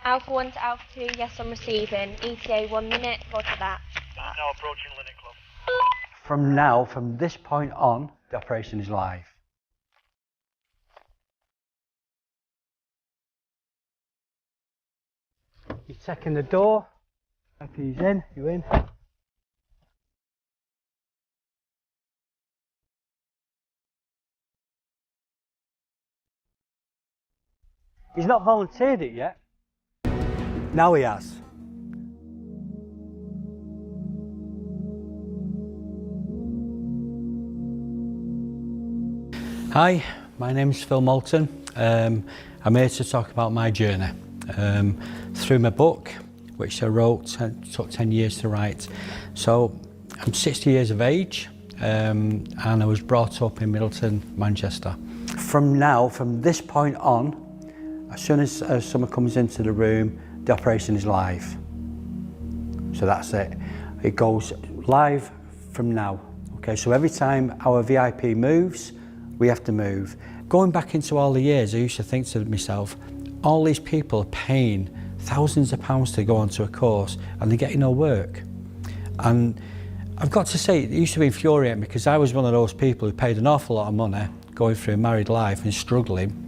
Alpha 1 to Alpha 2, yes, I'm receiving. ETA 1 minute, roger that. Now approaching Linnet Club. From this point on, the operation is live. You're checking the door. If he's in, you're in. He's not volunteered it yet. Now he has. Hi, my name is Phil Moulton. I'm here to talk about my journey. Through my book, which I wrote, took 10 years to write. So I'm 60 years of age and I was brought up in Middleton, Manchester. From this point on, as soon as someone comes into the room, the operation is live. So that's it. It goes live from now. Okay, so every time our VIP moves, we have to move. Going back into all the years, I used to think to myself, all these people are paying thousands of pounds to go onto a course and they're getting no work. And I've got to say, it used to be infuriating because I was one of those people who paid an awful lot of money going through a married life and struggling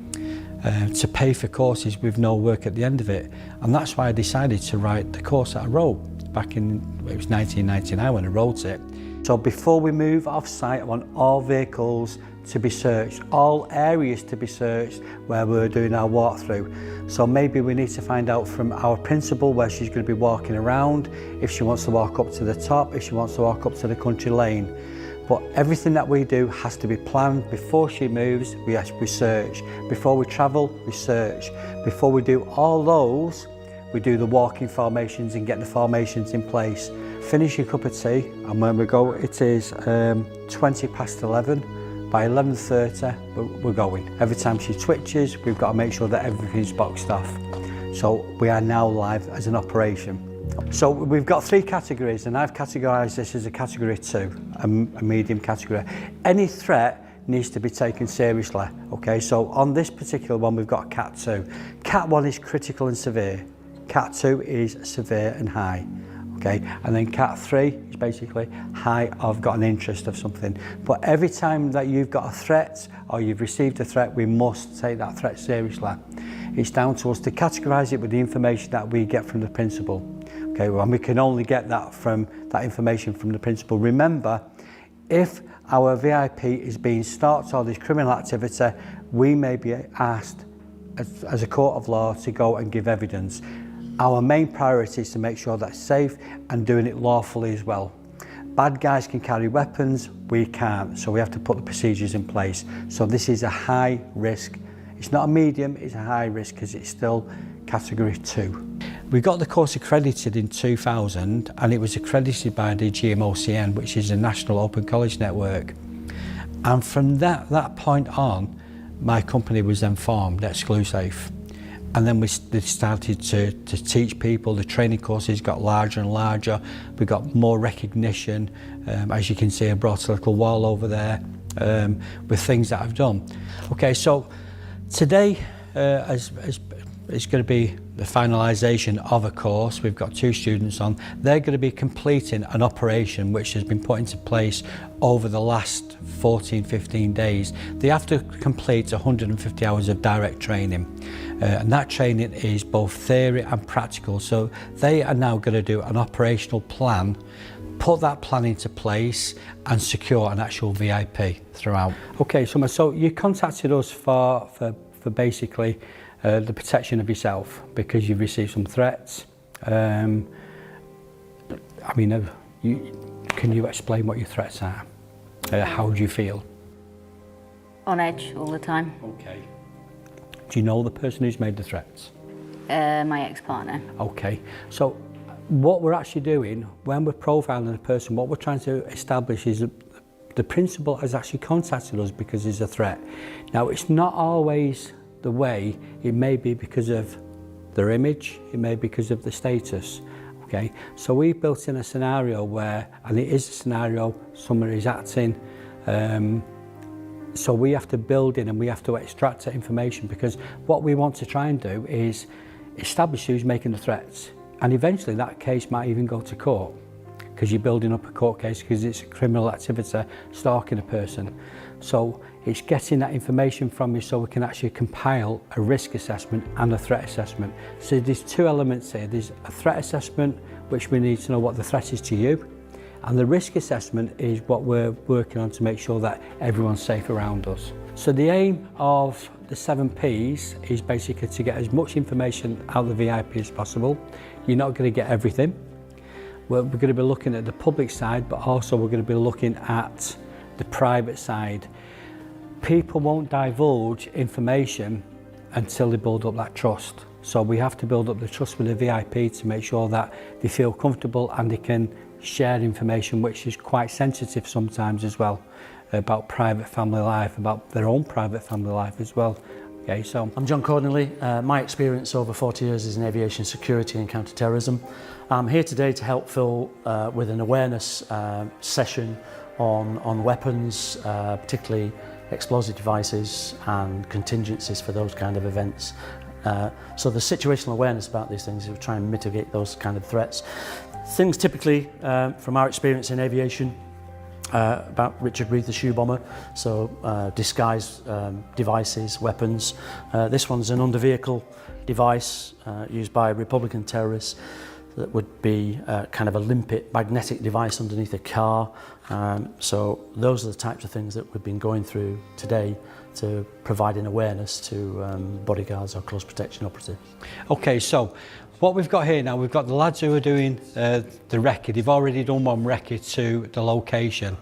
to pay for courses with no work at the end of it. And that's why I decided to write the course that I wrote back in, it was 1999 when I wrote it. So before we move off site, I want all vehicles to be searched, all areas to be searched where we're doing our walkthrough. So maybe we need to find out from our principal where she's going to be walking around, if she wants to walk up to the top, if she wants to walk up to the country lane. But everything that we do has to be planned. Before she moves, we search. Before we travel, we search. Before we do all those, we do the walking formations and get the formations in place. Finish your cup of tea, and when we go, it is 20 past 11. By 11:30, we're going. Every time she twitches, we've got to make sure that everything's boxed off. So we are now live as an operation. So we've got 3 categories, and I've categorised this as a category 2, a medium category. Any threat needs to be taken seriously. Okay, so on this particular one, we've got Cat 2. Cat 1 is critical and severe. Cat 2 is severe and high. Okay, and then Cat 3 is basically high, I've got an interest of something. But every time that you've got a threat or you've received a threat, we must take that threat seriously. It's down to us to categorise it with the information that we get from the principal. Okay, well, and we can only get that information from the principal. Remember, if our VIP is being stalked or there's criminal activity, we may be asked as a court of law to go and give evidence. Our main priority is to make sure that's safe and doing it lawfully as well. Bad guys can carry weapons, we can't, so we have to put the procedures in place. So this is a high risk. It's not a medium, it's a high risk because it's still category 2. We got the course accredited in 2000 and it was accredited by the GMOCN, which is the National Open College Network. And from that point on, my company was then formed, Exclusafe. And then they started to teach people. The training courses got larger and larger. We got more recognition. As you can see, I brought a little wall over there with things that I've done. Okay, so today is going to be the finalisation of a course. We've got 2 students on. They're going to be completing an operation which has been put into place over the last 14-15 days. They have to complete 150 hours of direct training. And that training is both theory and practical. So they are now going to do an operational plan, put that plan into place and secure an actual VIP throughout. Okay, so you contacted us for basically the protection of yourself because you've received some threats. Can you explain what your threats are? How do you feel? On edge all the time. Okay. Do you know the person who's made the threats? My ex-partner. Okay, so what we're actually doing when we're profiling a person, what we're trying to establish is the principal has actually contacted us because there's a threat. Now, it's not always the way. It may be because of their image, it may be because of the status. Okay, so we built in a scenario where, and it is a scenario, someone is acting, so we have to build in and we have to extract that information, because what we want to try and do is establish who's making the threats, and eventually that case might even go to court, because you're building up a court case because it's a criminal activity, stalking a person. So it's getting that information from you so we can actually compile a risk assessment and a threat assessment. So there's two elements here. There's a threat assessment, which we need to know what the threat is to you, and the risk assessment is what we're working on to make sure that everyone's safe around us. So the aim of the 7 Ps is basically to get as much information out of the VIP as possible. You're not going to get everything. We're going to be looking at the public side, but also we're going to be looking at the private side. People won't divulge information until they build up that trust. So we have to build up the trust with the VIP to make sure that they feel comfortable and they can share information which is quite sensitive sometimes as well, about private family life, about their own private family life as well. Okay, so I'm John Cornelly. My experience over 40 years is in aviation security and counter-terrorism. I'm here today to help Phil with an awareness session on weapons, particularly explosive devices and contingencies for those kind of events. So the situational awareness about these things is to try and mitigate those kind of threats. Things typically, from our experience in aviation, about Richard Reid, the shoe bomber, so disguise devices, weapons. This one's an under-vehicle device used by Republican terrorists that would be kind of a limpet magnetic device underneath a car. So those are the types of things that we've been going through today to provide an awareness to bodyguards or close protection operatives. Okay, so what we've got here now, we've got the lads who are doing the recce. They've already done one recce to the location.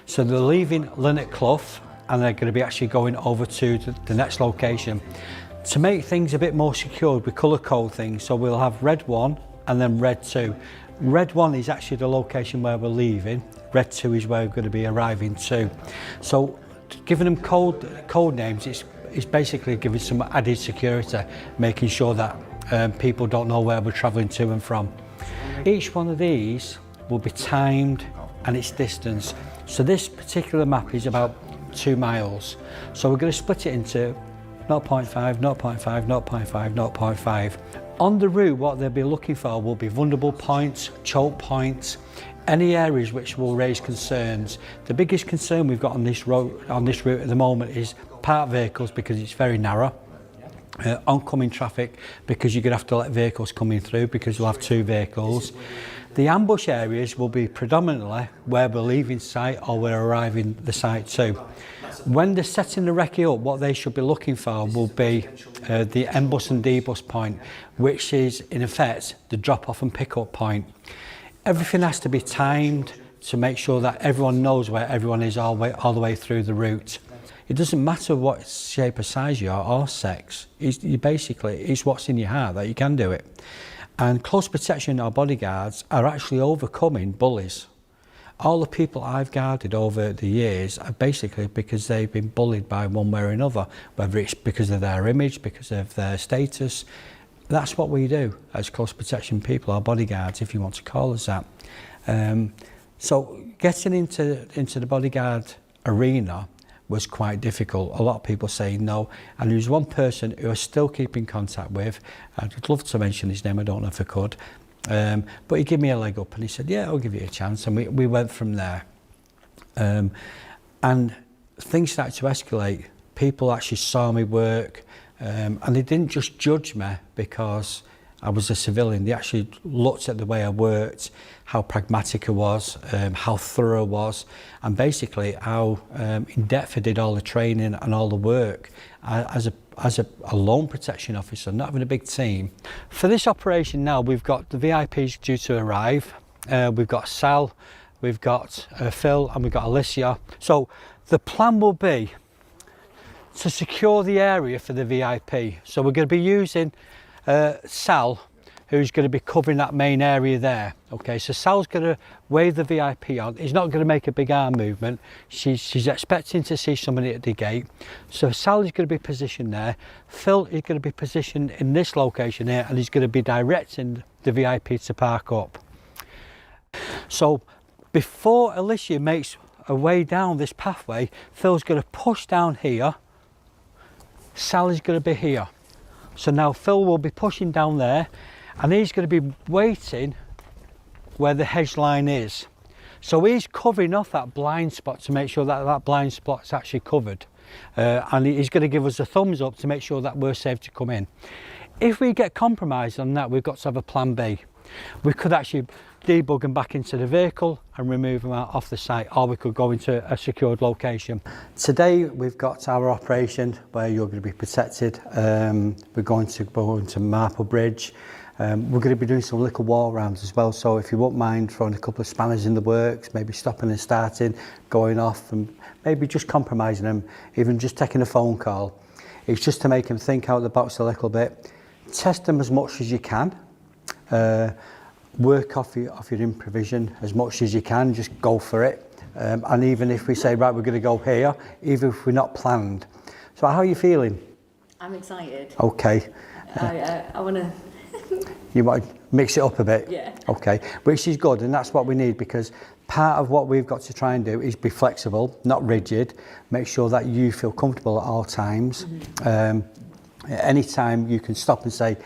So they're leaving Linnet Clough and they're going to be actually going over to the next location. To make things a bit more secure, we colour code things. So we'll have red 1 and then red 2. Red 1 is actually the location where we're leaving. Red 2 is where we're going to be arriving to. So giving them code names, it's basically giving some added security, making sure that people don't know where we're travelling to and from. Each one of these will be timed and its distance. So this particular map is about 2 miles. So we're going to split it into 0.5, 0.5, 0.5, 0.5. On the route, what they'll be looking for will be vulnerable points, choke points, any areas which will raise concerns. The biggest concern we've got on this route at the moment is parked vehicles, because it's very narrow. Oncoming traffic, because you're going to have to let vehicles coming through, because you'll have 2 vehicles. The ambush areas will be predominantly where we're leaving site or we're arriving the site to. When they're setting the recce up, what they should be looking for will be the M-bus and D-bus point, which is in effect the drop-off and pick-up point. Everything has to be timed to make sure that everyone knows where everyone is all the way through the route. It doesn't matter what shape or size you are or sex. It's what's in your heart that you can do it. And close protection, our bodyguards, are actually overcoming bullies. All the people I've guarded over the years are basically because they've been bullied by one way or another, whether it's because of their image, because of their status. That's what we do as close protection people, our bodyguards, if you want to call us that. So getting into the bodyguard arena was quite difficult. A lot of people saying no, and there was one person who I still keep in contact with. I'd love to mention his name, I don't know if I could, but he gave me a leg up and he said, yeah, I'll give you a chance, and we went from there. And things started to escalate. People actually saw me work, and they didn't just judge me because I was a civilian. They actually looked at the way I worked, how pragmatic I was, how thorough I was, and basically how in depth I did all the training and all the work as a lone protection officer, not having a big team. For this operation now, we've got the VIPs due to arrive. We've got Sal, we've got Phil, and we've got Alicia. So the plan will be to secure the area for the VIP. So we're going to be using Sal, who's going to be covering that main area there. Okay, so Sal's going to wave the VIP on. He's not going to make a big arm movement. She's expecting to see somebody at the gate. So Sal is going to be positioned there. Phil is going to be positioned in this location here, and he's going to be directing the VIP to park up. So before Alicia makes her way down this pathway, Phil's going to push down here. Sal is going to be here. So now Phil will be pushing down there, and he's going to be waiting where the hedge line is. So he's covering off that blind spot to make sure that that blind spot's actually covered. And he's going to give us a thumbs up to make sure that we're safe to come in. If we get compromised on that, we've got to have a plan B. We could actually debug them back into the vehicle and remove them out off the site, or we could go into a secured location. Today we've got our operation where you're going to be protected. We're going to go into Marple Bridge. We're going to be doing some little wall rounds as well, so if you won't mind throwing a couple of spanners in the works, maybe stopping and starting, going off, and maybe just compromising them, even just taking a phone call. It's just to make them think out of the box a little bit. Test them as much as you can. Work off your improvisation as much as you can, just go for it. And even if we say, right, we're going to go here, even if we're not planned. So how are you feeling? I'm excited. Okay. I want to... You might mix it up a bit? Yeah. Okay, which is good, and that's what we need, because part of what we've got to try and do is be flexible, not rigid, make sure that you feel comfortable at all times. Any time you can stop and say,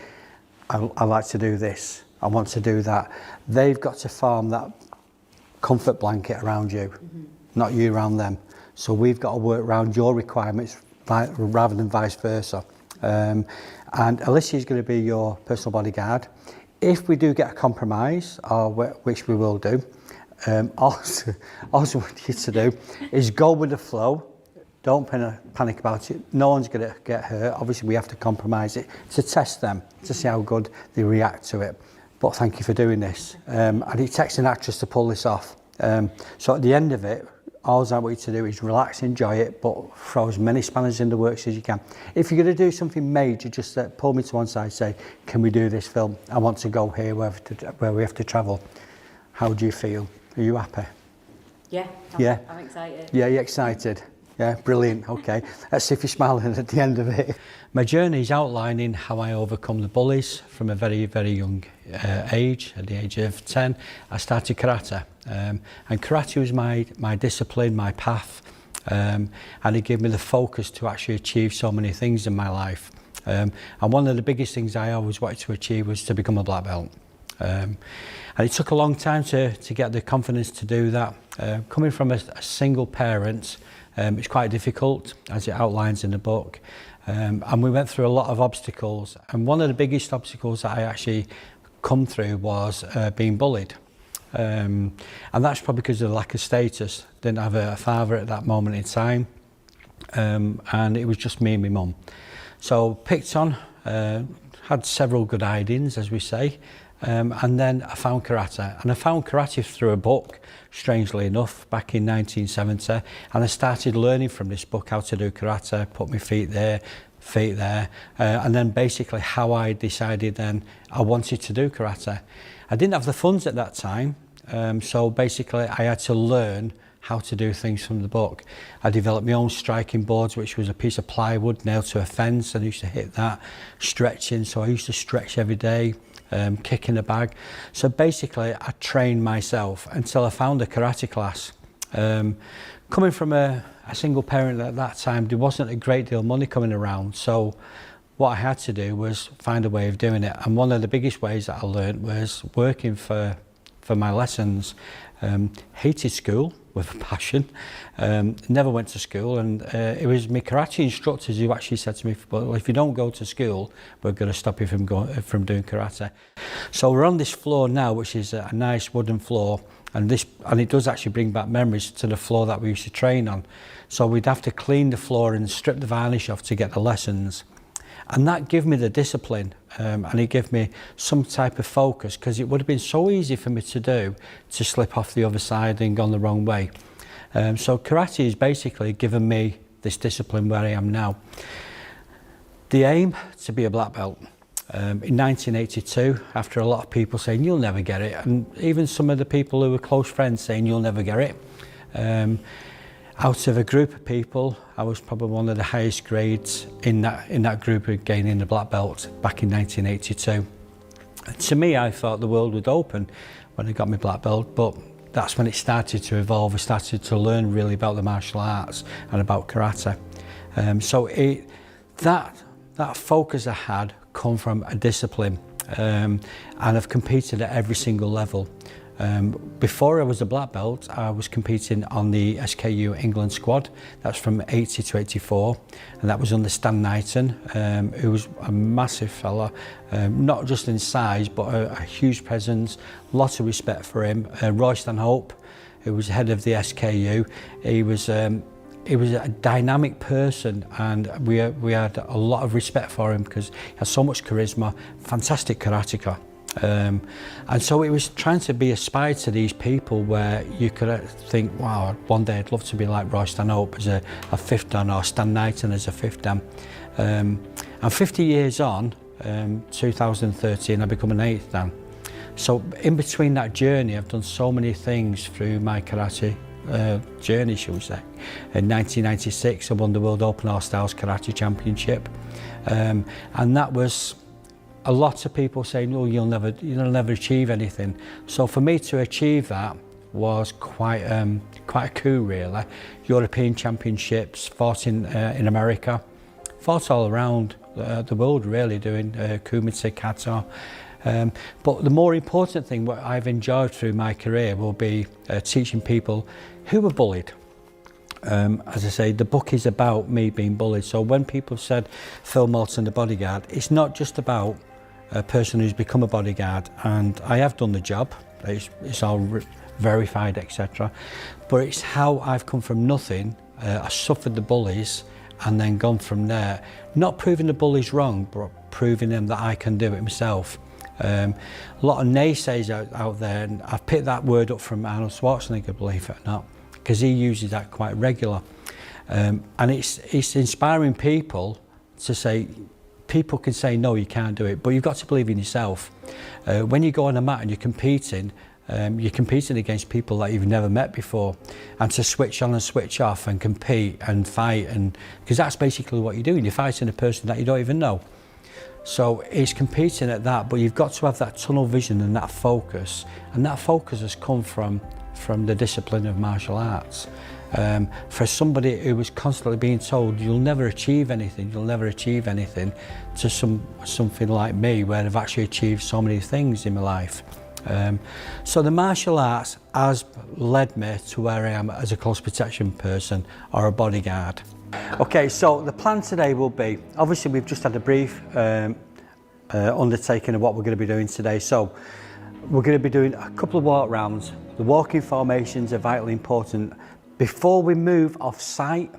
I like to do this, I want to do that. They've got to form that comfort blanket around you, not you around them. So we've got to work around your requirements rather than vice versa. And Alicia's going to be your personal bodyguard. If we do get a compromise, or which we will do, also what you to do is go with the flow. Don't panic about it. No one's going to get hurt. Obviously, we have to compromise it to test them, to see how good they react to it. But thank you for doing this. And it takes an actress to pull this off. So at the end of it, all I want you to do is relax, enjoy it, but throw as many spanners in the works as you can. If you're going to do something major, just pull me to one side, say, can we do this film? I want to go here where we have to travel. How do you feel? Are you happy? Yeah. I'm excited. Yeah, you're excited. Yeah, brilliant. Okay, let's see if you're smiling at the end of it. My journey is outlining how I overcome the bullies from a very, very young age. At the age of 10, I started karate. And karate was my discipline, my path. And it gave me the focus to actually achieve so many things in my life. And one of the biggest things I always wanted to achieve was to become a black belt. And it took a long time to get the confidence to do that. Coming from a single parent, it's quite difficult, as it outlines in the book. And we went through a lot of obstacles. And one of the biggest obstacles that I actually come through was being bullied. And that's probably because of the lack of status. Didn't have a father at that moment in time. And it was just me and my mum. So picked on, had several good ideas, as we say. And then I found karate, and I found karate through a book, strangely enough, back in 1970, and I started learning from this book how to do karate, put my feet there, and then basically how I decided then I wanted to do karate. I didn't have the funds at that time, so basically I had to learn how to do things from the book. I developed my own striking boards, which was a piece of plywood nailed to a fence, and I used to hit that, stretching, so I used to stretch every day. Kicking a bag. So basically I trained myself until I found a karate class. Coming from a single parent at that time, there wasn't a great deal of money coming around, so what I had to do was find a way of doing it, and one of the biggest ways that I learned was working for my lessons. Hated school with a passion, never went to school, and it was my karate instructors who actually said to me, well, if you don't go to school, we're going to stop you from doing karate. So we're on this floor now, which is a nice wooden floor, and it does actually bring back memories to the floor that we used to train on. So we'd have to clean the floor and strip the varnish off to get the lessons. And that gave me the discipline, and it gave me some type of focus, because it would have been so easy for me to slip off the other side and gone the wrong way. So karate has basically given me this discipline where I am now. The aim, to be a black belt. In 1982, after a lot of people saying, you'll never get it, and even some of the people who were close friends saying, you'll never get it, out of a group of people, I was probably one of the highest grades in that group of gaining the black belt back in 1982. And to me, I thought the world would open when I got my black belt, but that's when it started to evolve. I started to learn really about the martial arts and about karate. So that that focus I had come from a discipline, and I've competed at every single level. Before I was a black belt, I was competing on the SKU England squad. That's from 80 to 84, and that was under Stan Knighton, who was a massive fella, not just in size, but a huge presence, lots of respect for him. Roy Stanhope, who was head of the SKU, he was a dynamic person, and we had a lot of respect for him because he had so much charisma, fantastic karateka. And so it was trying to be aspired to these people where you could think, wow, one day I'd love to be like Roy Stanhope as a fifth dan, or Stan Knighton as a fifth dan. And 50 years on, 2013, I become an eighth dan. So in between that journey, I've done so many things through my karate journey, shall we say. In 1996, I won the World Open All Styles Karate Championship, and that was a lot of people saying, "Oh, you'll never achieve anything." So for me to achieve that was quite a coup, really. European Championships, fought in America, fought all around the world, really, doing kumite, kata. But the more important thing, what I've enjoyed through my career, will be teaching people who were bullied. As I say, the book is about me being bullied. So when people said Phil Moulton, the bodyguard, it's not just about a person who's become a bodyguard, and I have done the job, it's all verified, etc. But it's how I've come from nothing, I suffered the bullies, and then gone from there, not proving the bullies wrong, but proving them that I can do it myself. A lot of naysayers out there, and I've picked that word up from Arnold Schwarzenegger, believe it or not, because he uses that quite regular. And it's inspiring people to say, people can say, no, you can't do it, but you've got to believe in yourself. When you go on a mat and you're competing against people that you've never met before, and to switch on and switch off and compete and fight, and because that's basically what you're doing, you're fighting a person that you don't even know. So it's competing at that, but you've got to have that tunnel vision and that focus has come from the discipline of martial arts. For somebody who was constantly being told, you'll never achieve anything, to something like me, where I've actually achieved so many things in my life. So the martial arts has led me to where I am as a close protection person or a bodyguard. Okay, so the plan today will be, obviously we've just had a brief undertaking of what we're going to be doing today. So we're going to be doing a couple of walk rounds. The walking formations are vitally important. Before we move off site,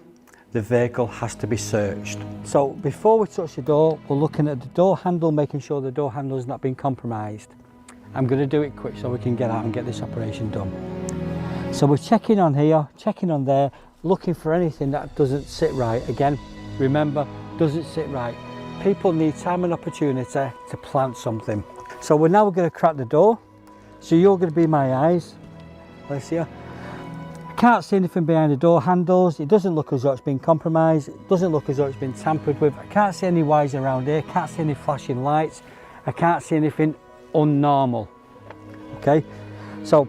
the vehicle has to be searched. So before we touch the door, we're looking at the door handle, making sure the door handle has not been compromised. I'm going to do it quick so we can get out and get this operation done. So we're checking on here, checking on there, looking for anything that doesn't sit right. Again, remember, doesn't sit right. People need time and opportunity to plant something. So we're now going to crack the door. So you're going to be my eyes. Let's see. I can't see anything behind the door handles. It doesn't look as though it's been compromised. It doesn't look as though it's been tampered with. I can't see any wires around here. Can't see any flashing lights. I can't see anything unnormal. Okay, so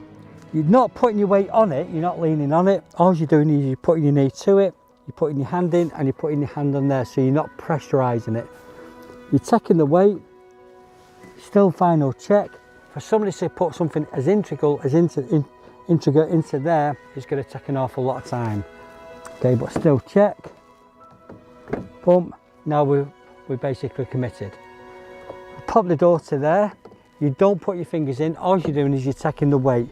you're not putting your weight on it. You're not leaning on it. All you're doing is you're putting your knee to it. You're putting your hand in and you're putting your hand on there. So you're not pressurising it. You're taking the weight. Still final check. For somebody to put something as integral as intricate into there, is going to take an awful lot of time. Okay, but still check. Boom. Now we're basically committed. Pop the door to there. You don't put your fingers in. All you're doing is you're taking the weight.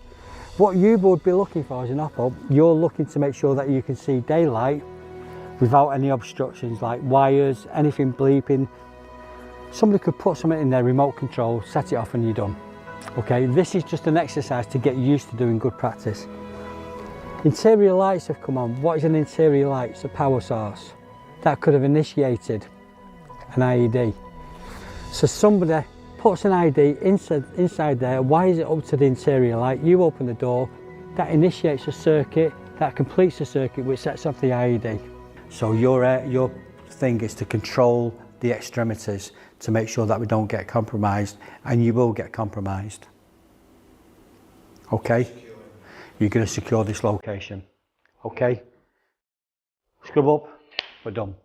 What you would be looking for as an op, you're looking to make sure that you can see daylight without any obstructions like wires, anything bleeping. Somebody could put something in their remote control, set it off, and you're done. Okay, this is just an exercise to get used to doing good practice. Interior lights have come on. What is an interior light? It's a power source. That could have initiated an IED. So somebody puts an IED inside there, wires it up to the interior light, you open the door, that initiates a circuit, that completes the circuit which sets off the IED. So your thing is to control the extremities to make sure that we don't get compromised, and you will get compromised. Okay? You're going to secure this location. Okay? Scrub up, we're done.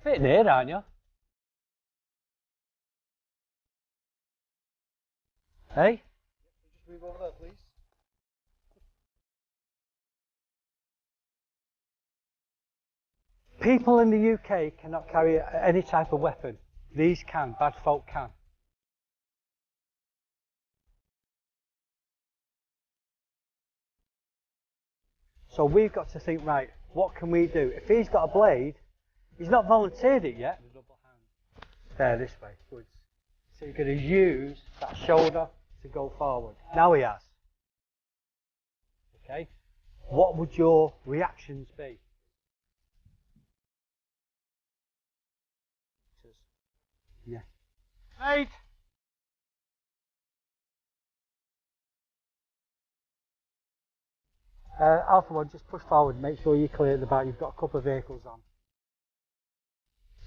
Bit near, aren't you? Hey? Just move over there, please. People in the UK cannot carry any type of weapon. These can, bad folk can. So we've got to think, right, what can we do? If he's got a blade, he's not volunteered it yet. There, this way, good. So you're going to use that shoulder to go forward. Now he has. Okay? What would your reactions be? Yeah. Right. Alpha 1, just push forward, make sure you're clear at the back. You've got a couple of vehicles on.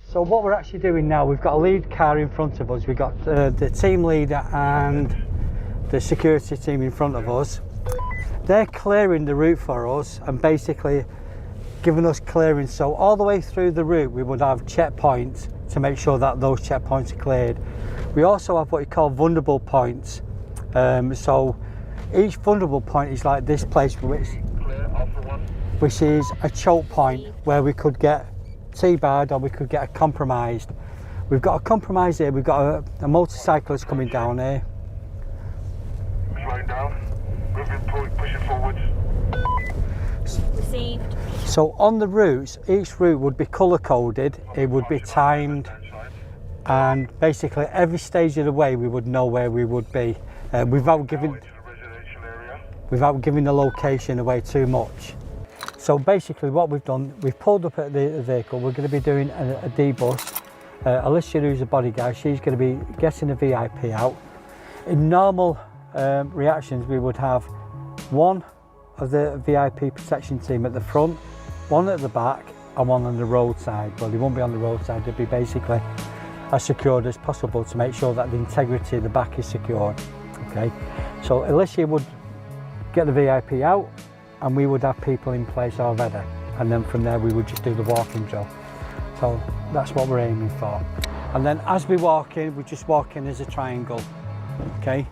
So what we're actually doing now, we've got a lead car in front of us. We've got the team leader and the security team in front of us. They're clearing the route for us and basically giving us clearance. So all the way through the route, we would have checkpoints to make sure that those checkpoints are cleared. We also have what we call vulnerable points. So each vulnerable point is like this place, which is a choke point where we could get T-barred or we could get compromised. We've got a compromise here, we've got a motorcyclist coming down here. Slowing down, pushing forwards. Received. So on the routes, each route would be colour coded, it would be timed, and basically every stage of the way we would know where we would be without giving the location away too much. So basically what we've done, we've pulled up at the vehicle, we're going to be doing a D-bus. Alicia, who's a bodyguard, she's going to be getting a VIP out. In normal reactions, we would have one of the VIP protection team at the front, one at the back and one on the roadside. Well, they won't be on the roadside, they'll be basically as secured as possible to make sure that the integrity of the back is secured. Okay, so Alicia would get the VIP out and we would have people in place already, and then from there we would just do the walking drill. So that's what we're aiming for. And then as we walk in, we just walk in as a triangle. Okay,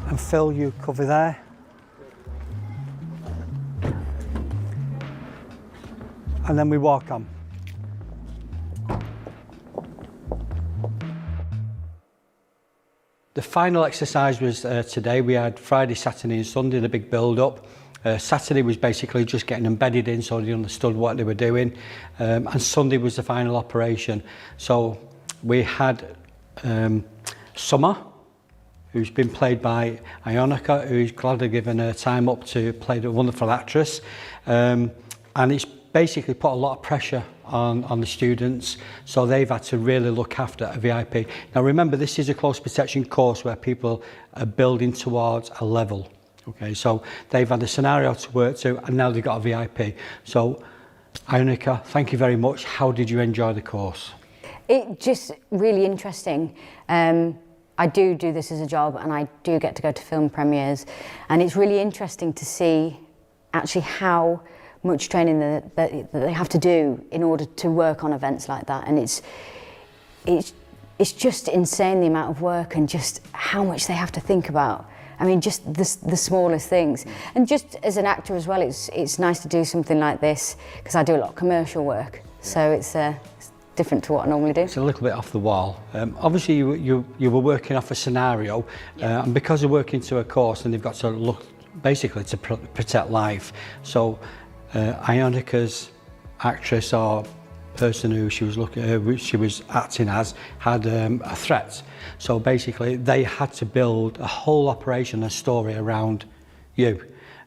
and Phil, you cover there. And then we walk on. The final exercise was today. We had Friday, Saturday and Sunday, the big build-up. Saturday was basically just getting embedded in so they understood what they were doing. And Sunday was the final operation. So we had Summer, who's been played by Ionica, who's gladly given her time up to play the wonderful actress. And it's basically put a lot of pressure on the students, so they've had to really look after a VIP. Now remember, this is a close protection course where people are building towards a level. Okay, so they've had a scenario to work to and now they've got a VIP. So Ionica, thank you very much. How did you enjoy the course? It just really interesting. I do this as a job and I do get to go to film premieres, and it's really interesting to see actually how much training that they have to do in order to work on events like that. And it's just insane, the amount of work and just how much they have to think about. I mean, just the smallest things. And just as an actor as well, it's nice to do something like this because I do a lot of commercial work. So it's different to what I normally do. It's a little bit off the wall. Obviously you were working off a scenario, and because you're working to a course and they've got to look basically to protect life. So Ionica's actress or person who she was acting as had a threat. So basically they had to build a whole operation, a story around you,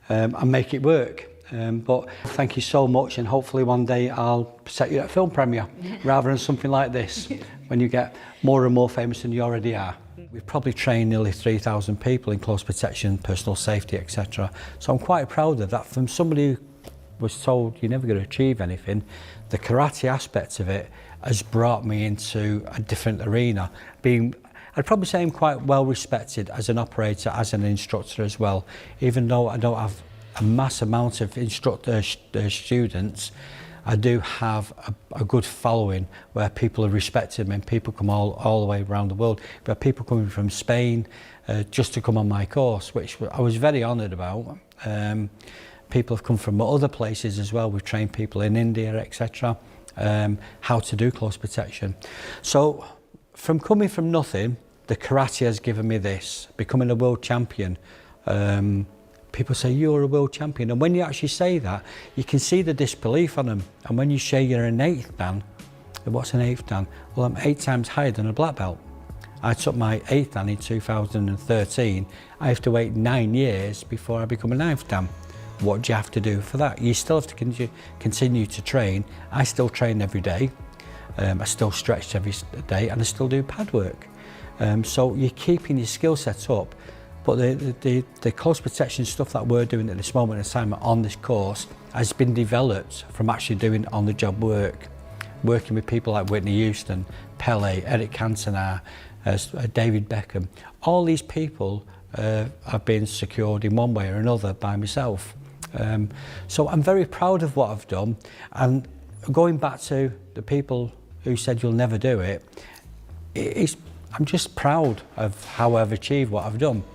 and make it work. But thank you so much, and hopefully one day I'll present you at a film premiere rather than something like this when you get more and more famous than you already are. We've probably trained nearly 3,000 people in close protection, personal safety, etc. So I'm quite proud of that. From somebody who was told you're never going to achieve anything, the karate aspect of it has brought me into a different arena. I'd probably say I'm quite well respected as an operator, as an instructor as well, even though I don't have a mass amount of students, I do have a good following where people are respected me, and people come all the way around the world. We have people coming from Spain just to come on my course, which I was very honoured about. People have come from other places as well. We've trained people in India, etc., how to do close protection. So from coming from nothing, the karate has given me this, becoming a world champion. People say, you're a world champion. And when you actually say that, you can see the disbelief on them. And when you say you're an 8th dan, what's an 8th dan? Well, I'm 8 times higher than a black belt. I took my 8th dan in 2013. I have to wait 9 years before I become a 9th dan. What do you have to do for that? You still have to continue to train. I still train every day. I still stretch every day, and I still do pad work. So you're keeping your skill set up. But the close protection stuff that we're doing at this moment in time on this course has been developed from actually doing on-the-job work, working with people like Whitney Houston, Pele, Eric Cantona, David Beckham. All these people have been secured in one way or another by myself. So I'm very proud of what I've done. And going back to the people who said you'll never do it, I'm just proud of how I've achieved what I've done.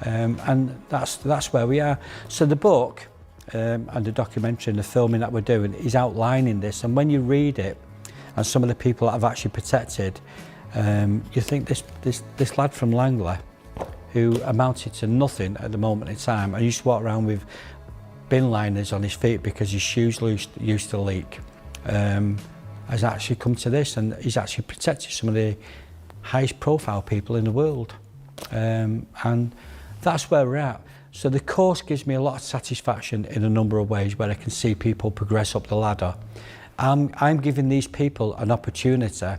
And that's where we are. So the book and the documentary and the filming that we're doing is outlining this, and when you read it and some of the people that I've actually protected, you think this lad from Langley, who amounted to nothing at the moment in time, and used to walk around with bin liners on his feet because his shoes used to leak, has actually come to this, and he's actually protected some of the highest profile people in the world. And that's where we're at. So the course gives me a lot of satisfaction in a number of ways, where I can see people progress up the ladder. I'm giving these people an opportunity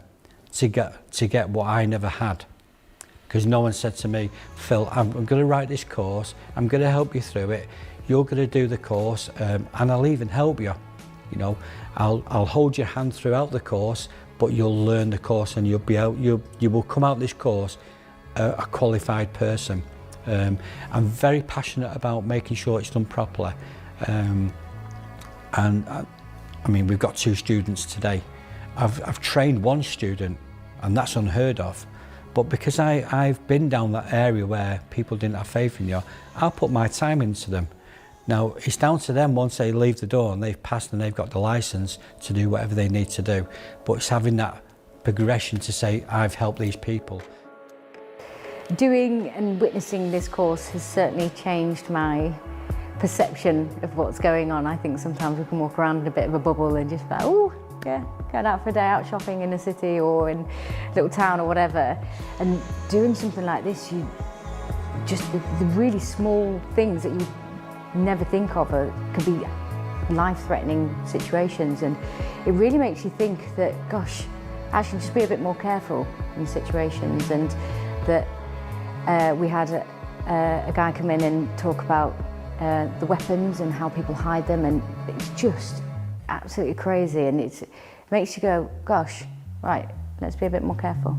to get what I never had. Because no one said to me, Phil, I'm going to write this course, I'm going to help you through it, you're going to do the course, and I'll even help you. You know, I'll hold your hand throughout the course, but you'll learn the course, and you will come out this course a qualified person. I'm very passionate about making sure it's done properly, and I mean, we've got 2 students today. I've trained 1 student, and that's unheard of, but because I've been down that area where people didn't have faith in you, I'll put my time into them. Now it's down to them once they leave the door and they've passed and they've got the license to do whatever they need to do, but it's having that progression to say, I've helped these people. Doing and witnessing this course has certainly changed my perception of what's going on. I think sometimes we can walk around in a bit of a bubble and just be like, oh yeah, going out for a day out shopping in a city or in a little town or whatever. And doing something like this, you just, the really small things that you never think of could be life-threatening situations, and it really makes you think that, gosh, actually just be a bit more careful in situations. And that we had a guy come in and talk about the weapons and how people hide them, and it's just absolutely crazy, and it makes you go, gosh, right, let's be a bit more careful.